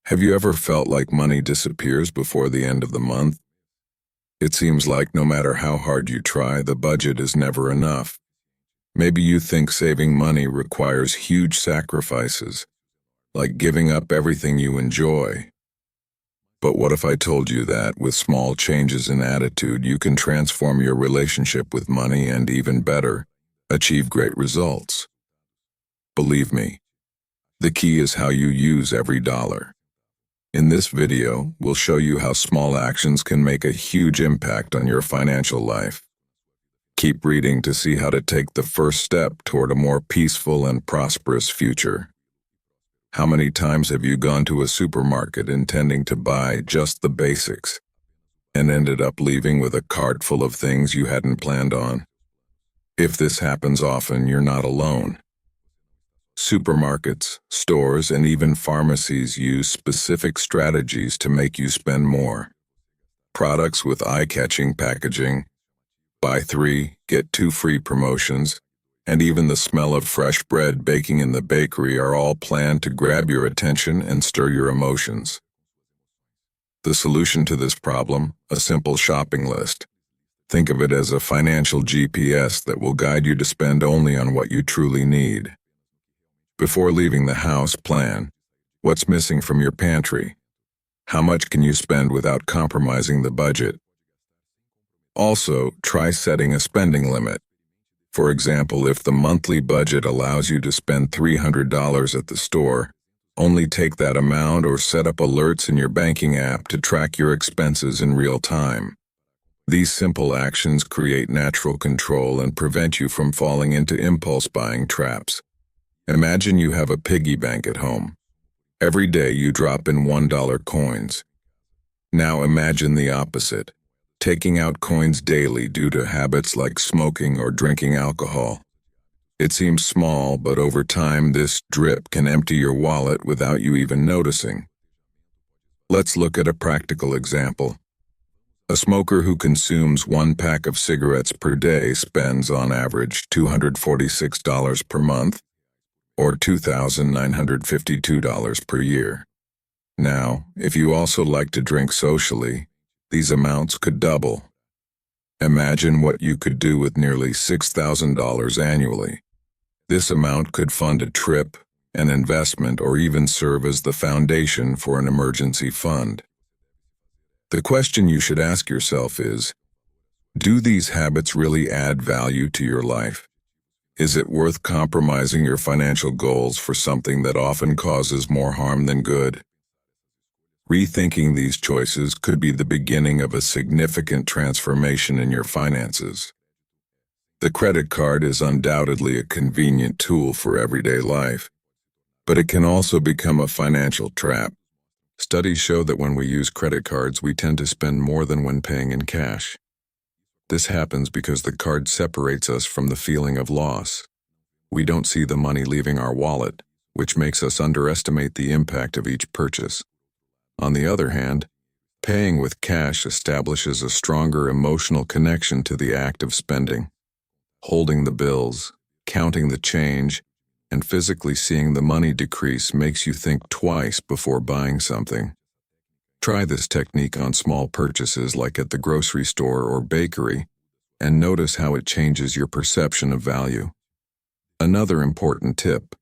Have you ever felt like money disappears before the end of the month? It seems like no matter how hard you try, the budget is never enough. Maybe you think saving money requires huge sacrifices, like giving up everything you enjoy. But what if I told you that, with small changes in attitude, you can transform your relationship with money and, even better, achieve great results? Believe me, the key is how you use every dollar. In this video, we'll show you how small actions can make a huge impact on your financial life. Keep reading to see how to take the first step toward a more peaceful and prosperous future. How many times have you gone to a supermarket intending to buy just the basics and ended up leaving with a cart full of things you hadn't planned on? If this happens often, you're not alone. Supermarkets, stores, and even pharmacies use specific strategies to make you spend more. Products with eye-catching packaging, buy 3, get 2 free promotions, and even the smell of fresh bread baking in the bakery are all planned to grab your attention and stir your emotions. The solution to this problem: a simple shopping list. Think of it as a financial GPS that will guide you to spend only on what you truly need. Before leaving the house, plan: what's missing from your pantry? How much can you spend without compromising the budget? Also, try setting a spending limit. For example, if the monthly budget allows you to spend $300 at the store, only take that amount, or set up alerts in your banking app to track your expenses in real time. These simple actions create natural control and prevent you from falling into impulse buying traps. Imagine you have a piggy bank at home. Every day you drop in $1 coins. Now imagine the opposite, taking out coins daily due to habits like smoking or drinking alcohol. It seems small, but over time this drip can empty your wallet without you even noticing. Let's look at a practical example. A smoker who consumes 1 pack of cigarettes per day spends on average $246 per month, or $2,952 per year. Now, if you also like to drink socially, these amounts could double. Imagine what you could do with nearly $6,000 annually. This amount could fund a trip, an investment, or even serve as the foundation for an emergency fund. The question you should ask yourself is, do these habits really add value to your life? Is it worth compromising your financial goals for something that often causes more harm than good? Rethinking these choices could be the beginning of a significant transformation in your finances. The credit card is undoubtedly a convenient tool for everyday life, but it can also become a financial trap. Studies show that when we use credit cards, we tend to spend more than when paying in cash. This happens because the card separates us from the feeling of loss. We don't see the money leaving our wallet, which makes us underestimate the impact of each purchase. On the other hand, paying with cash establishes a stronger emotional connection to the act of spending. Holding the bills, counting the change, and physically seeing the money decrease makes you think twice before buying something. Try this technique on small purchases like at the grocery store or bakery, and notice how it changes your perception of value. Another important tip: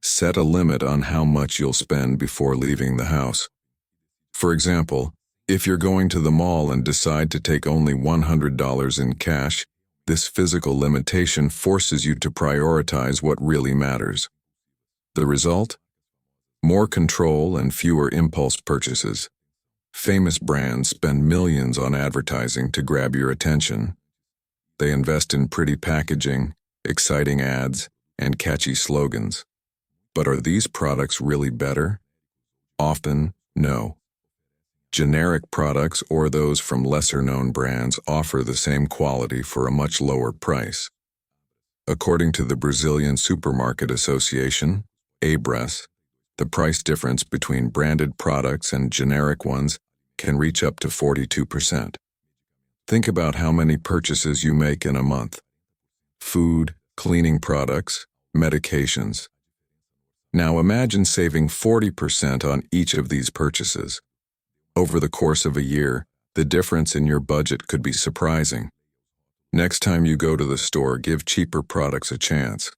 set a limit on how much you'll spend before leaving the house. For example, if you're going to the mall and decide to take only $100 in cash, this physical limitation forces you to prioritize what really matters. The result? More control and fewer impulse purchases. Famous brands spend millions on advertising to grab your attention. They invest in pretty packaging, exciting ads, and catchy slogans. But are these products really better? Often, no. Generic products, or those from lesser-known brands, offer the same quality for a much lower price. According to the Brazilian Supermarket Association, ABRAS, the price difference between branded products and generic ones can reach up to 42%. Think about how many purchases you make in a month. Food, cleaning products, medications. Now imagine saving 40% on each of these purchases. Over the course of a year, the difference in your budget could be surprising. Next time you go to the store, give cheaper products a chance.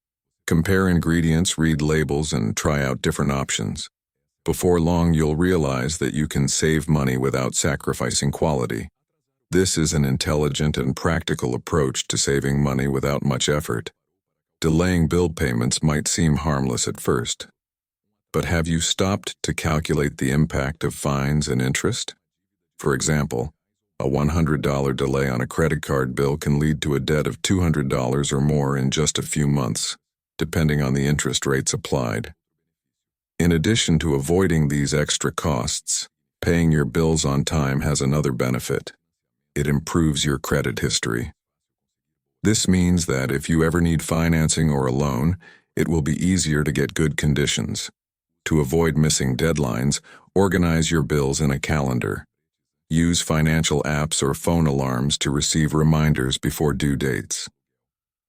Compare ingredients, read labels, and try out different options. Before long, you'll realize that you can save money without sacrificing quality. This is an intelligent and practical approach to saving money without much effort. Delaying bill payments might seem harmless at first. But have you stopped to calculate the impact of fines and interest? For example, a $100 delay on a credit card bill can lead to a debt of $200 or more in just a few months, depending on the interest rates applied. In addition to avoiding these extra costs, paying your bills on time has another benefit. It improves your credit history. This means that if you ever need financing or a loan, it will be easier to get good conditions. To avoid missing deadlines, organize your bills in a calendar. Use financial apps or phone alarms to receive reminders before due dates.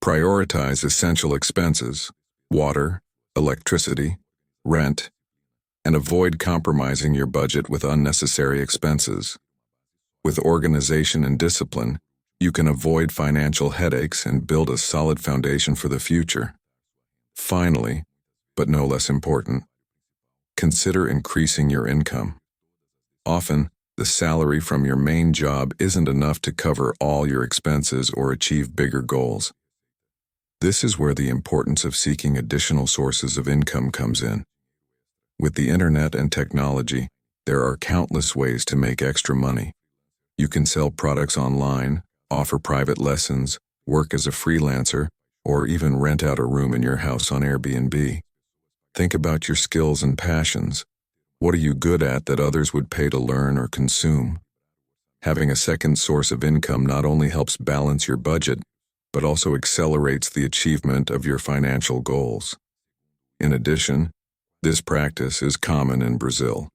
Prioritize essential expenses, water, electricity, rent, and avoid compromising your budget with unnecessary expenses. With organization and discipline, you can avoid financial headaches and build a solid foundation for the future. Finally, but no less important, consider increasing your income. Often, the salary from your main job isn't enough to cover all your expenses or achieve bigger goals. This is where the importance of seeking additional sources of income comes in. With the internet and technology, there are countless ways to make extra money. You can sell products online, offer private lessons, work as a freelancer, or even rent out a room in your house on Airbnb. Think about your skills and passions. What are you good at that others would pay to learn or consume? Having a second source of income not only helps balance your budget, but also accelerates the achievement of your financial goals. In addition, this practice is common in Brazil.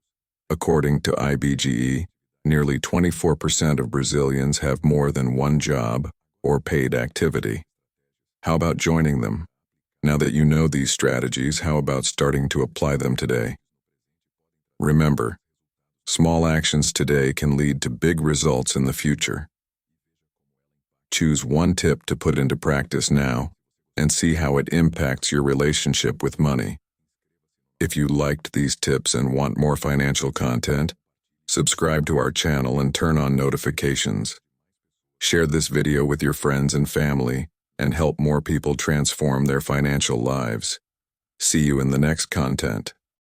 According to IBGE, nearly 24% of Brazilians have more than one job or paid activity. How about joining them? Now that you know these strategies, how about starting to apply them today? Remember, small actions today can lead to big results in the future. Choose one tip to put into practice now and see how it impacts your relationship with money. If you liked these tips and want more financial content, subscribe to our channel and turn on notifications. Share this video with your friends and family and help more people transform their financial lives. See you in the next content.